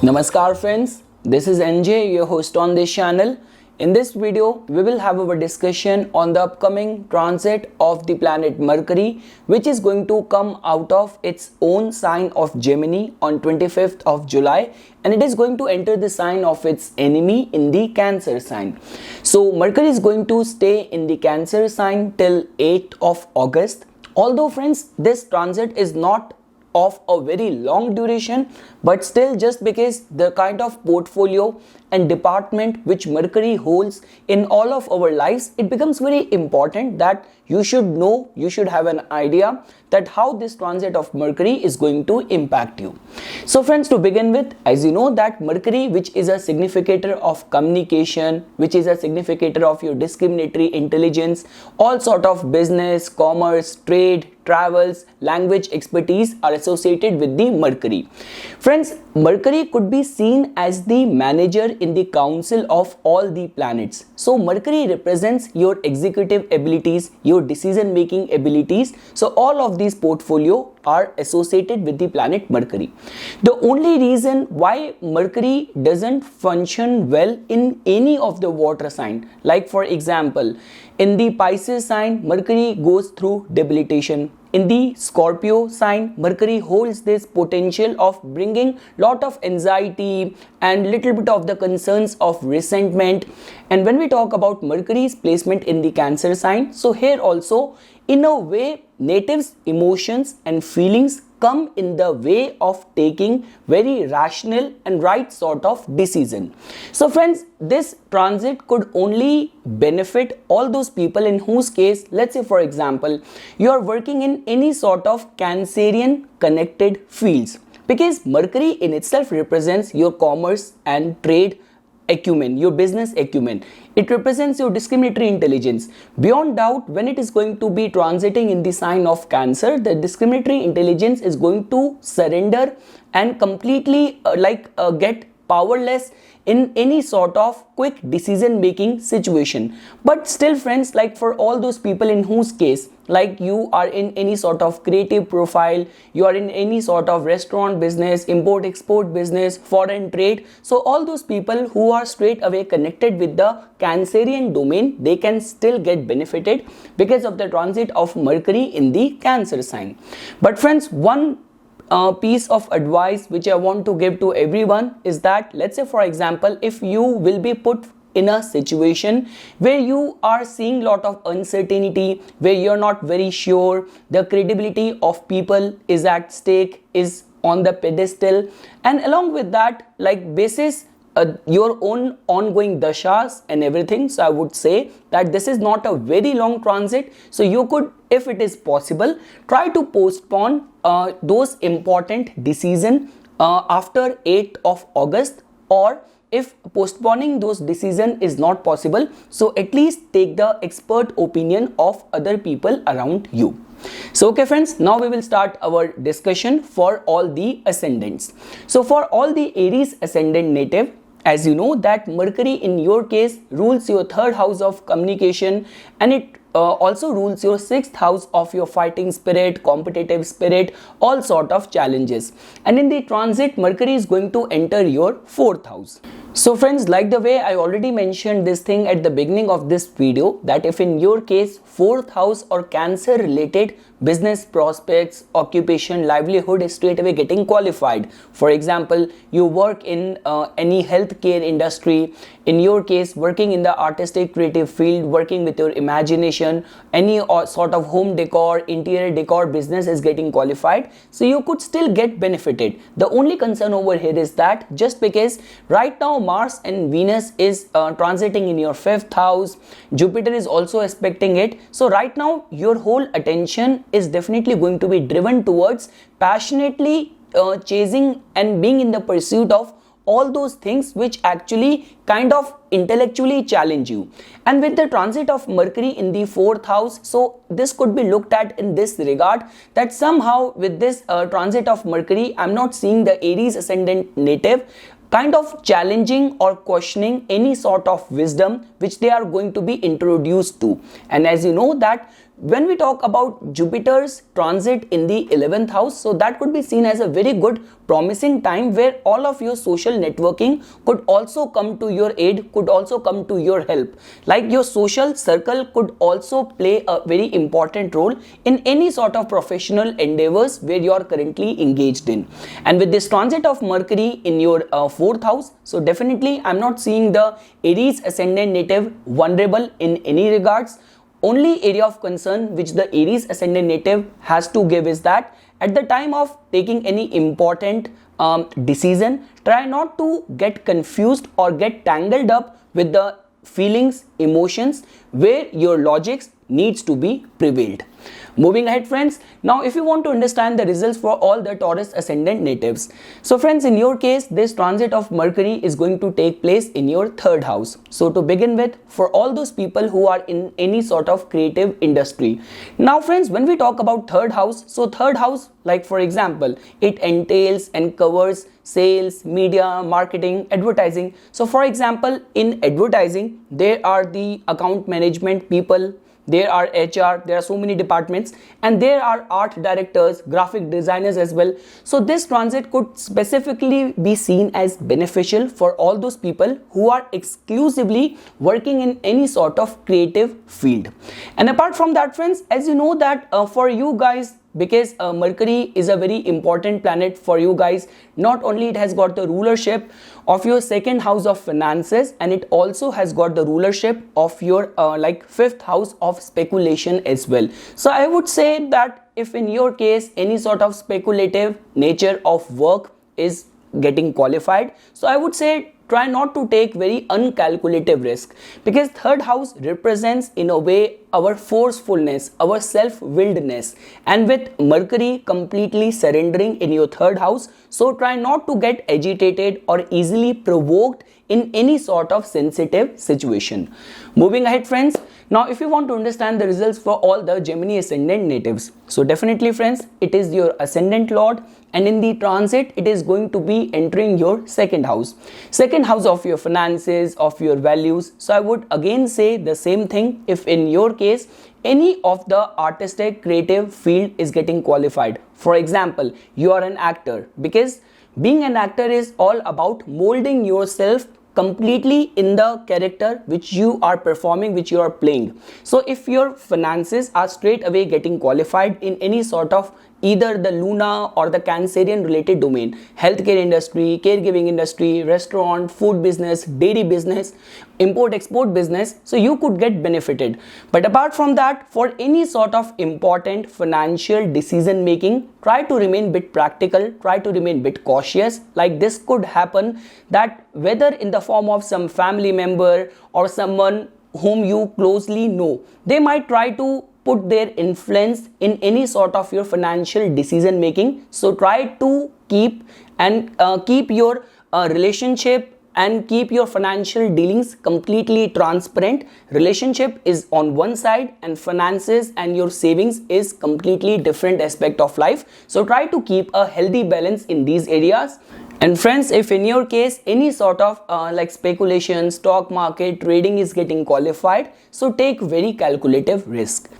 Namaskar friends, this is NJ, your host on this channel. In this video, we will have our discussion on the upcoming transit of the planet Mercury, which is going to come out of its own sign of Gemini on 25th of July, and it is going to enter the sign of its enemy in the Cancer sign. So Mercury is going to stay in the Cancer sign till 8th of August. Although friends, this transit is not of a very long duration, but still, just because the kind of portfolio and department which Mercury holds in all of our lives, it becomes very important that you should know, you should have an idea that how this transit of Mercury is going to impact you. So friends, to begin with, as you know that Mercury, which is a significator of communication, which is a significator of your discriminatory intelligence, all sort of business, commerce, trade, travels, language expertise are associated with the Mercury. Friends, Mercury could be seen as the manager in the council of all the planets. So Mercury represents your executive abilities, your decision making abilities. So all of these portfolio are associated with the planet Mercury. The only reason why Mercury doesn't function well in any of the water sign, like for example, in the Pisces sign, Mercury goes through debilitation. In the Scorpio sign, Mercury holds this potential of bringing lot of anxiety and little bit of the concerns of resentment. And when we talk about Mercury's placement in the Cancer sign, so here also, in a way, natives' emotions and feelings come in the way of taking very rational and right sort of decision. So friends, this transit could only benefit all those people in whose case, let's say for example, you are working in any sort of Cancerian connected fields, because Mercury in itself represents your commerce and trade acumen, your business acumen. It represents your discriminatory intelligence. Beyond doubt, when it is going to be transiting in the sign of Cancer, the discriminatory intelligence is going to surrender and completely get powerless in any sort of quick decision making situation. But still friends, like for all those people in whose case, like you are in any sort of creative profile, you are in any sort of restaurant business, import export business, foreign trade, so all those people who are straight away connected with the Cancerian domain, they can still get benefited because of the transit of Mercury in the Cancer sign. But friends, one piece of advice which I want to give to everyone is that, let's say for example, if you will be put in a situation where you are seeing lot of uncertainty, where you're not very sure, the credibility of people is at stake, is on the pedestal, and along with that, like basis your own ongoing dashas and everything. So I would say that this is not a very long transit. So you could, if it is possible, try to postpone those important decisions after 8th of August, or if postponing those decisions is not possible, so at least take the expert opinion of other people around you. So okay friends, now we will start our discussion for all the ascendants. So for all the Aries ascendant native, as you know that Mercury in your case rules your 3rd house of communication, and it also rules your 6th house of your fighting spirit, competitive spirit, all sort of challenges. And in the transit, Mercury is going to enter your 4th house. So friends, like the way I already mentioned this thing at the beginning of this video, that if in your case 4th house or Cancer related business prospects, occupation, livelihood is straight away getting qualified. For example, you work in any healthcare industry, in your case working in the artistic creative field, working with your imagination, any sort of home decor, interior decor business is getting qualified, so you could still get benefited. The only concern over here is that just because right now Mars and Venus is transiting in your 5th house, Jupiter is also aspecting it, so right now your whole attention is definitely going to be driven towards passionately chasing and being in the pursuit of all those things which actually kind of intellectually challenge you. And with the transit of Mercury in the 4th house, so this could be looked at in this regard, that somehow with this transit of Mercury, I'm not seeing the Aries ascendant native kind of challenging or questioning any sort of wisdom which they are going to be introduced to. And as you know that when we talk about Jupiter's transit in the 11th house, so that could be seen as a very good promising time where all of your social networking could also come to your aid, could also come to your help. Like your social circle could also play a very important role in any sort of professional endeavors where you are currently engaged in. And with this transit of Mercury in your 4th house, so definitely I'm not seeing the Aries ascendant native vulnerable in any regards. Only area of concern which the Aries ascendant native has to give is that at the time of taking any important decision, try not to get confused or get tangled up with the feelings, emotions where your logics needs to be prevailed. Moving ahead, friends, now if you want to understand the results for all the Taurus ascendant natives, so friends, in your case this transit of Mercury is going to take place in your 3rd house. So to begin with, for all those people who are in any sort of creative industry, now friends, when we talk about 3rd house, so 3rd house, like for example, it entails and covers sales, media, marketing, advertising. So for example, in advertising there are the account management people, there are HR, there are so many departments, and there are art directors, graphic designers as well. So this transit could specifically be seen as beneficial for all those people who are exclusively working in any sort of creative field. And apart from that, friends, as you know that for you guys, because Mercury is a very important planet for you guys, not only it has got the rulership of your 2nd house of finances, and it also has got the rulership of your 5th house of speculation as well. So I would say that if in your case any sort of speculative nature of work is getting qualified, so I would say try not to take very uncalculative risk, because 3rd house represents in a way our forcefulness, our self-willedness, and with Mercury completely surrendering in your 3rd house, so try not to get agitated or easily provoked in any sort of sensitive situation. Moving ahead, friends, now if you want to understand the results for all the Gemini ascendant natives, so definitely friends, it is your ascendant lord, and in the transit it is going to be entering your 2nd house, 2nd house of your finances, of your values. So I would again say the same thing. If in your case any of the artistic creative field is getting qualified, for example, you are an actor, because being an actor is all about molding yourself completely in the character which you are performing, which you are playing. So if your finances are straight away getting qualified in any sort of either the Luna or the Cancerian related domain, healthcare industry, caregiving industry, restaurant, food business, dairy business, import export business, so you could get benefited. But apart from that, for any sort of important financial decision making, try to remain bit practical, try to remain bit cautious. Like this could happen that whether in the form of some family member or someone whom you closely know, they might try to put their influence in any sort of your financial decision making. So try to keep your relationship and keep your financial dealings completely transparent. Relationship is on one side and finances and your savings is completely different aspect of life. So try to keep a healthy balance in these areas. And friends, if in your case any sort of speculation, stock market, trading is getting qualified, so take very calculative risk.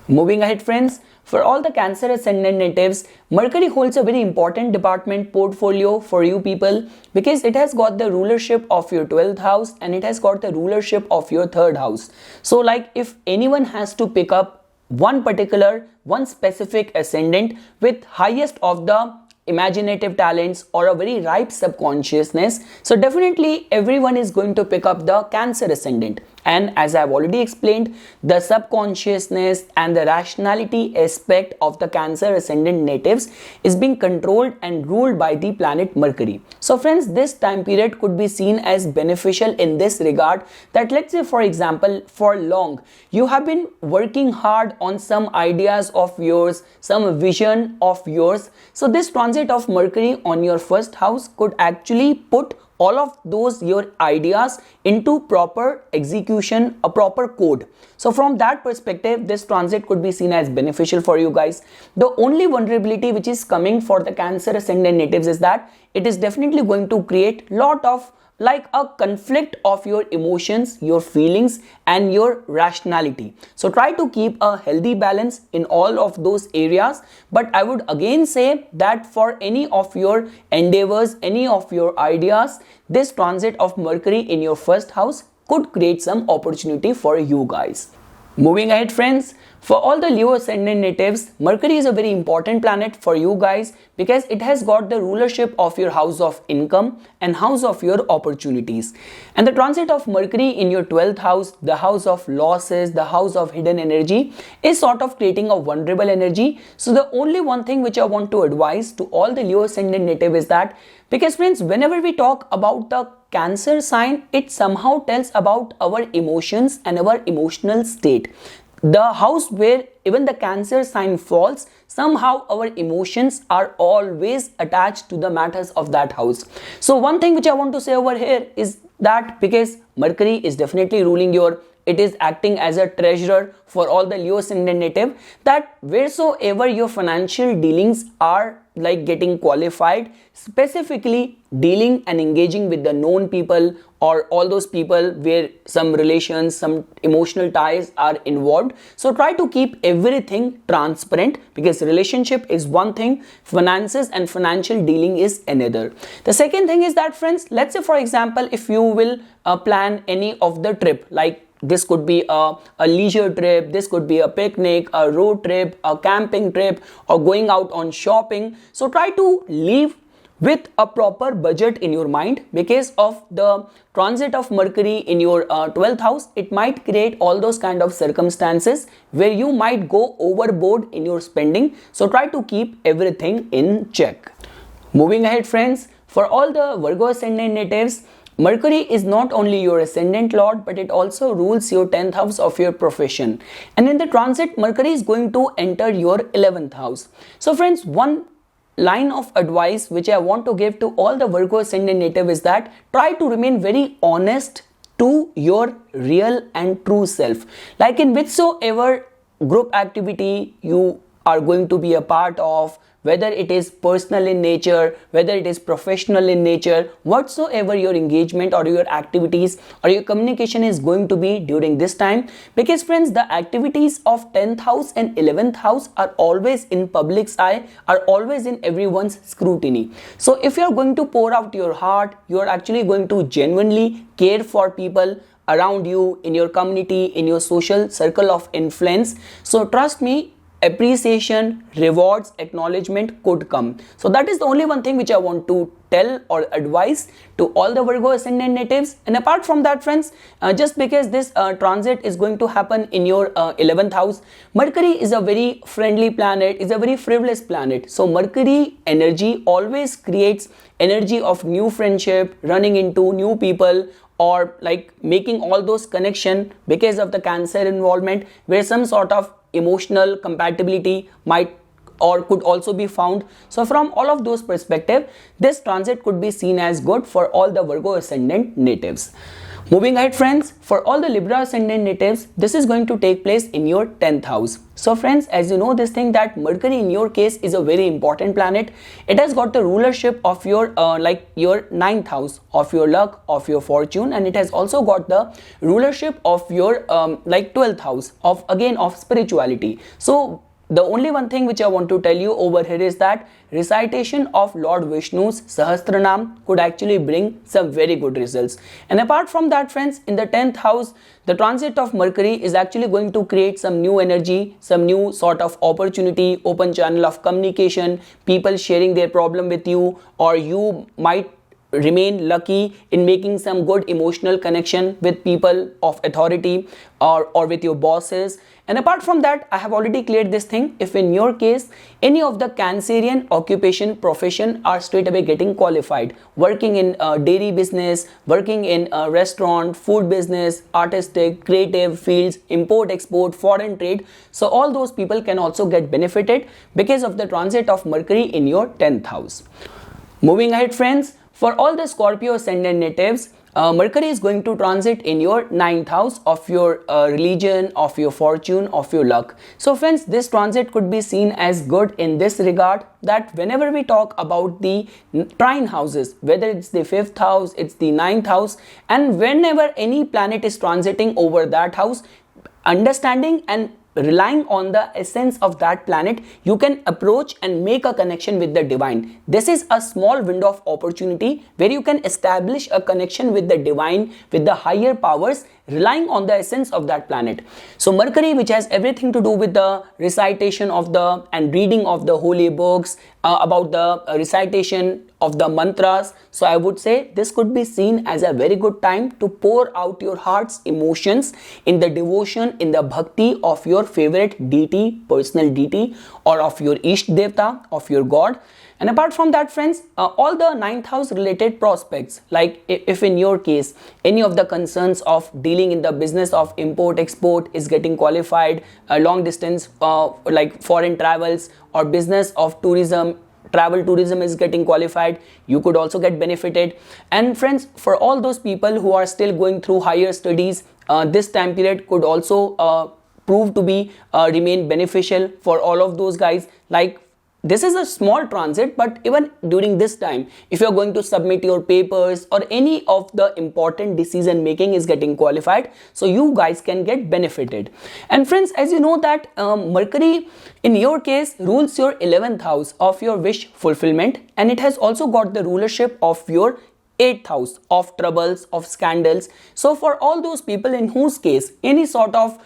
Moving ahead, friends, for all the Cancer ascendant natives, Mercury holds a very important department portfolio for you people, because it has got the rulership of your 12th house and it has got the rulership of your 3rd house. So like if anyone has to pick up one specific ascendant with highest of the imaginative talents or a very ripe subconsciousness, so definitely everyone is going to pick up the Cancer ascendant. And as I've already explained, the subconsciousness and the rationality aspect of the Cancer ascendant natives is being controlled and ruled by the planet Mercury. So friends, this time period could be seen as beneficial in this regard, that let's say for example, for long you have been working hard on some ideas of yours, some vision of yours. So this transit of Mercury on your 1st house could actually put all of those your ideas into proper execution, a proper code. So from that perspective, this transit could be seen as beneficial for you guys. The only vulnerability which is coming for the Cancer ascendant natives is that it is definitely going to create lot of like a conflict of your emotions, your feelings, and your rationality. So try to keep a healthy balance in all of those areas. But I would again say that for any of your endeavors, any of your ideas, this transit of Mercury in your first house could create some opportunity for you guys. Moving ahead, friends, for all the Leo ascendant natives, Mercury is a very important planet for you guys because it has got the rulership of your house of income and house of your opportunities. And the transit of Mercury in your 12th house, the house of losses, the house of hidden energy, is sort of creating a vulnerable energy. So the only one thing which I want to advise to all the Leo ascendant native is that, because friends, whenever we talk about the Cancer sign, it somehow tells about our emotions and our emotional state. The house where even the Cancer sign falls, somehow our emotions are always attached to the matters of that house. So one thing which I want to say over here is that because Mercury is definitely ruling your, it is acting as a treasurer for all the Leo ascendant native, that wheresoever your financial dealings are like getting qualified, specifically dealing and engaging with the known people or all those people where some relations, some emotional ties are involved. So try to keep everything transparent, because relationship is one thing, finances and financial dealing is another. The second thing is that, friends, let's say for example, if you will plan any of the trip, like this could be a leisure trip, this could be a picnic, a road trip, a camping trip, or going out on shopping. So try to leave with a proper budget in your mind, because of the transit of Mercury in your 12th house. It might create all those kind of circumstances where you might go overboard in your spending. So try to keep everything in check. Moving ahead, friends, for all the Virgo ascendant natives, Mercury is not only your ascendant lord, but it also rules your 10th house of your profession. And in the transit, Mercury is going to enter your 11th house. So friends, one line of advice which I want to give to all the Virgo ascendant native is that try to remain very honest to your real and true self. Like in whichsoever group activity you are going to be a part of, whether it is personal in nature, whether it is professional in nature, whatsoever your engagement or your activities or your communication is going to be during this time. Because friends, the activities of 10th house and 11th house are always in public's eye, are always in everyone's scrutiny. So if you're going to pour out your heart, you're actually going to genuinely care for people around you, in your community, in your social circle of influence. So trust me, appreciation, rewards, acknowledgement could come. So that is the only one thing which I want to tell or advise to all the Virgo ascendant natives. And apart from that, friends, just because this transit is going to happen in your 11th house, Mercury is a very friendly planet, is a very frivolous planet. So Mercury energy always creates energy of new friendship, running into new people, or like making all those connection because of the Cancer involvement, where some sort of emotional compatibility might or could also be found. So from all of those perspectives, this transit could be seen as good for all the Virgo ascendant natives. Moving ahead, friends, for all the Libra ascendant natives, this is going to take place in your 10th house. So friends, as you know this thing that Mercury in your case is a very important planet. It has got the rulership of your like your 9th house, of your luck, of your fortune, and it has also got the rulership of your like 12th house of again of spirituality. So the only one thing which I want to tell you over here is that recitation of Lord Vishnu's Sahasranam could actually bring some very good results. And apart from that, friends, in the 10th house, the transit of Mercury is actually going to create some new energy, some new sort of opportunity, open channel of communication, people sharing their problem with you, or you might remain lucky in making some good emotional connection with people of authority or with your bosses. And apart from that, I have already cleared this thing. If in your case any of the Cancerian occupation profession are straight away getting qualified, working in dairy business, working in a restaurant, food business, artistic, creative fields, import, export, foreign trade, so all those people can also get benefited because of the transit of Mercury in your 10th house. Moving ahead, friends, for all the Scorpio ascendant natives, Mercury is going to transit in your 9th house of your religion, of your fortune, of your luck. So friends, this transit could be seen as good in this regard, that whenever we talk about the trine houses, whether it's the 5th house, it's the 9th house, and whenever any planet is transiting over that house, understanding and relying on the essence of that planet, you can approach and make a connection with the divine. This is a small window of opportunity where you can establish a connection with the divine, with the higher powers, relying on the essence of that planet. So Mercury, which has everything to do with the recitation of the and reading of the holy books, about the recitation of the mantras. So I would say this could be seen as a very good time to pour out your heart's emotions in the devotion, in the bhakti of your favorite deity, personal deity, or of your Isht Devta, of your God. And apart from that, friends, all the 9th house related prospects, like if in your case any of the concerns of dealing in the business of import export is getting qualified, long distance like foreign travels, or business of tourism, travel tourism is getting qualified, you could also get benefited. And friends, for all those people who are still going through higher studies, this time period could also prove to be remain beneficial for all of those guys. Like, this is a small transit, but even during this time, if you're going to submit your papers or any of the important decision making is getting qualified, so you guys can get benefited. And friends, as you know that Mercury in your case rules your 11th house of your wish fulfillment, and it has also got the rulership of your 8th house of troubles, of scandals. So for all those people in whose case any sort of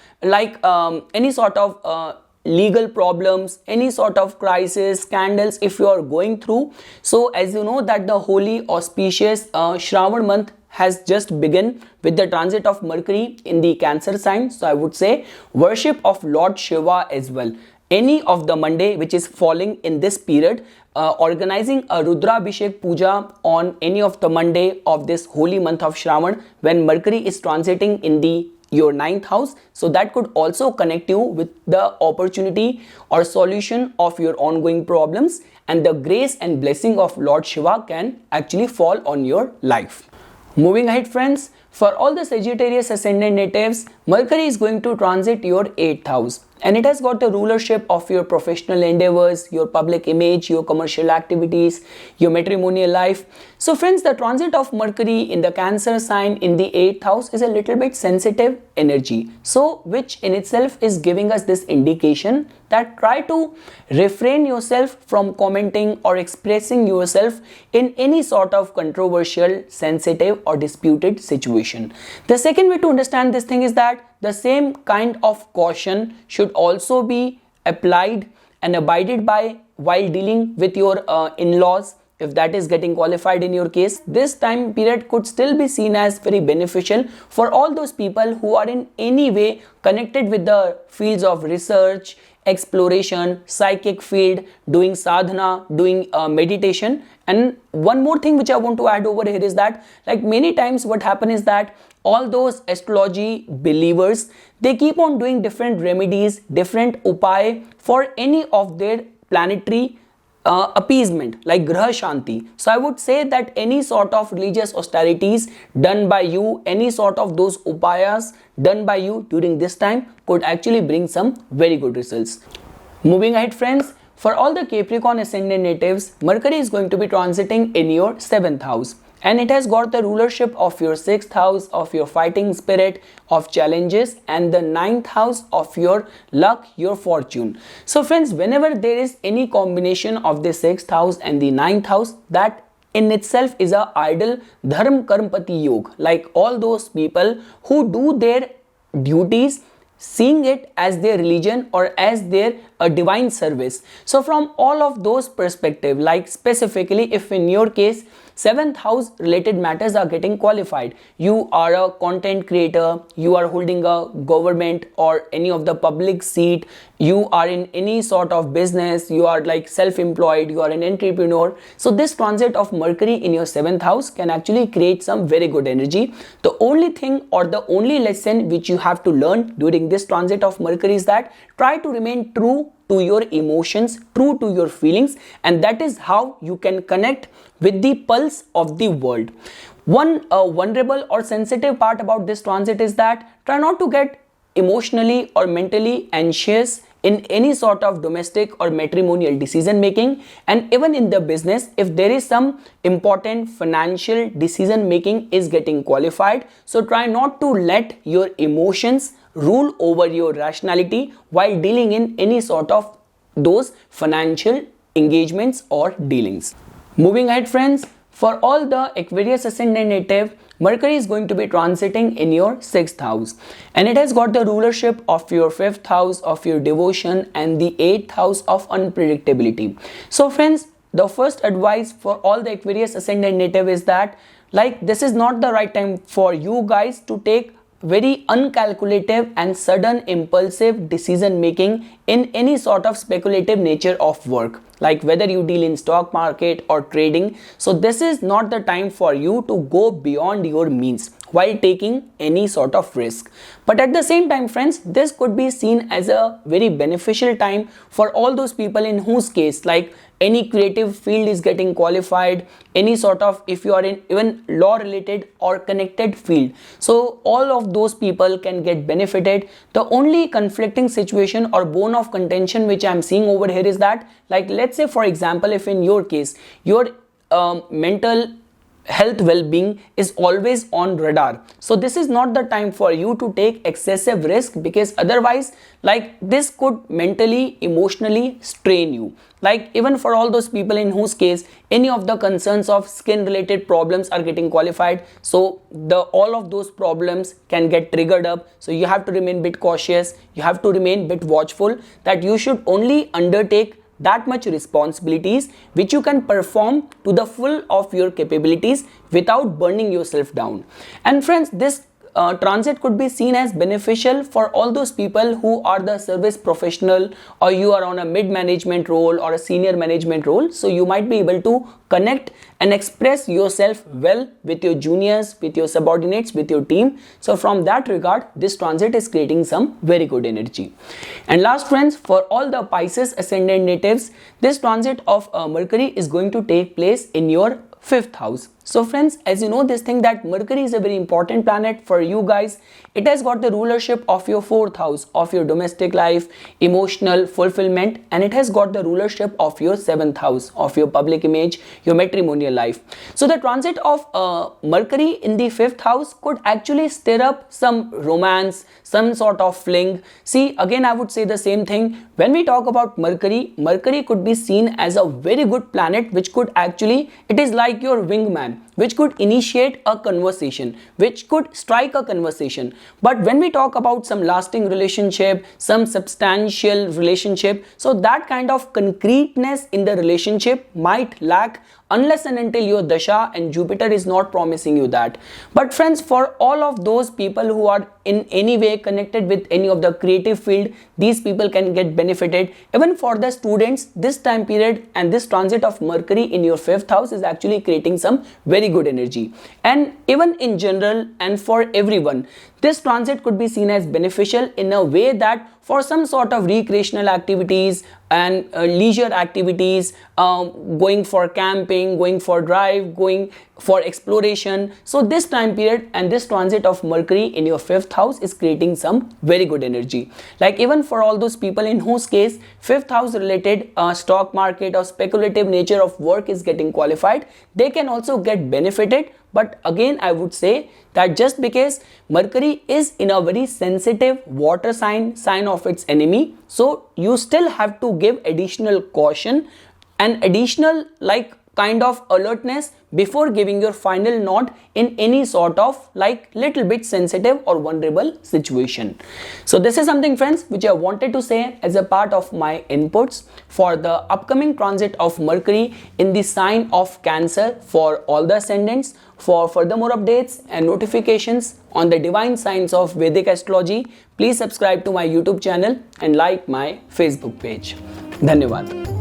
legal problems, any sort of crisis, scandals, if you are going through, so as you know that the holy auspicious Shravan month has just begun with the transit of Mercury in the Cancer sign. So I would say worship of Lord Shiva as well. Any of the Monday which is falling in this period, organizing a Rudrabhishek Puja on any of the Monday of this holy month of Shravan when Mercury is transiting in the your 9th house, so that could also connect you with the opportunity or solution of your ongoing problems, and the grace and blessing of Lord Shiva can actually fall on your life. Moving ahead, friends, for all the Sagittarius ascendant natives, Mercury is going to transit your 8th house, and it has got the rulership of your professional endeavors, your public image, your commercial activities, your matrimonial life. So friends, the transit of Mercury in the Cancer sign in the 8th house is a little bit sensitive energy, so which in itself is giving us this indication that try to refrain yourself from commenting or expressing yourself in any sort of controversial, sensitive or disputed situation. The second way to understand this thing is that the same kind of caution should also be applied and abided by while dealing with your in-laws. If that is getting qualified in your case, this time period could still be seen as very beneficial for all those people who are in any way connected with the fields of research, exploration, psychic field, doing sadhana, doing meditation. And one more thing which I want to add over here is that, like, many times what happen is that all those astrology believers, they keep on doing different remedies, different upay for any of their planetary appeasement, like Graha Shanti. So I would say that any sort of religious austerities done by you, any sort of those upayas done by you during this time could actually bring some very good results. Moving ahead, friends, for all the Capricorn ascendant natives, Mercury is going to be transiting in your 7th house, and it has got the rulership of your 6th house, of your fighting spirit, of challenges, and the 9th house of your luck, your fortune. So friends, whenever there is any combination of the 6th house and the 9th house, that in itself is a ideal dharm karmpati yoga, like all those people who do their duties seeing it as their religion or as their divine service. So from all of those perspective, like specifically if in your case 7th house related matters are getting qualified, you are a content creator, you are holding a government or any of the public seat, you are in any sort of business, you are like self-employed, you are an entrepreneur. So this transit of Mercury in your 7th house can actually create some very good energy. The only thing or the only lesson which you have to learn during this transit of Mercury is that try to remain true to your emotions, true to your feelings, and that is how you can connect with the pulse of the world. One vulnerable or sensitive part about this transit is that try not to get emotionally or mentally anxious in any sort of domestic or matrimonial decision making, and even in the business if there is some important financial decision making is getting qualified. So try not to let your emotions rule over your rationality while dealing in any sort of those financial engagements or dealings. Moving ahead friends, for all the Aquarius ascendant native, Mercury is going to be transiting in your 6th house, and it has got the rulership of your 5th house of your devotion and the 8th house of unpredictability. So friends, the first advice for all the Aquarius ascendant native is that this is not the right time for you guys to take very uncalculative and sudden impulsive decision making in any sort of speculative nature of work, like whether you deal in stock market or trading. So this is not the time for you to go beyond your means while taking any sort of risk. But at the same time friends, this could be seen as a very beneficial time for all those people in whose case any creative field is getting qualified, any sort of, if you are in even law related or connected field, so all of those people can get benefited. The only conflicting situation or bone of contention which I am seeing over here is that, let's say for example, if in your case your mental health well-being is always on radar, so this is not the time for you to take excessive risk, because otherwise this could mentally emotionally strain you. Even for all those people in whose case any of the concerns of skin related problems are getting qualified, so all of those problems can get triggered up. So you have to remain bit cautious, you have to remain bit watchful, that you should only undertake that much responsibilities which you can perform to the full of your capabilities without burning yourself down. And friends, this transit could be seen as beneficial for all those people who are the service professional, or you are on a mid management role or a senior management role. So you might be able to connect and express yourself well with your juniors, with your subordinates, with your team. So from that regard, this transit is creating some very good energy. And last friends, for all the Pisces ascendant natives, this transit of Mercury is going to take place in your 5th house. So friends, as you know this thing that Mercury is a very important planet for you guys. It has got the rulership of your 4th house of your domestic life, emotional fulfillment, and it has got the rulership of your 7th house of your public image, your matrimonial life. So the transit of Mercury in the 5th house could actually stir up some romance, some sort of fling. See, again I would say the same thing. When we talk about Mercury, Mercury could be seen as a very good planet which could actually, it is like your wingman, which could initiate a conversation, which could strike a conversation. But when we talk about some lasting relationship, some substantial relationship, so that kind of concreteness in the relationship might lack unless and until your dasha and Jupiter is not promising you that. But friends, for all of those people who are in any way connected with any of the creative field, these people can get benefited. Even for the students, this time period and this transit of Mercury in your 5th house is actually creating some very good energy. And even in general and for everyone, this transit could be seen as beneficial in a way that for some sort of recreational activities and leisure activities, going for camping, going for drive, going for exploration. So this time period and this transit of Mercury in your 5th house is creating some very good energy. Even for all those people in whose case 5th house related stock market or speculative nature of work is getting qualified, they can also get benefited. But again I would say that just because Mercury is in a very sensitive water sign of its enemy, so you still have to give additional caution and additional kind of alertness before giving your final nod in any sort of little bit sensitive or vulnerable situation. So this is something friends which I wanted to say as a part of my inputs for the upcoming transit of Mercury in the sign of Cancer for all the ascendants. For further more updates and notifications on the divine signs of Vedic astrology, please subscribe to my YouTube channel and like my Facebook page. Dhanyavad.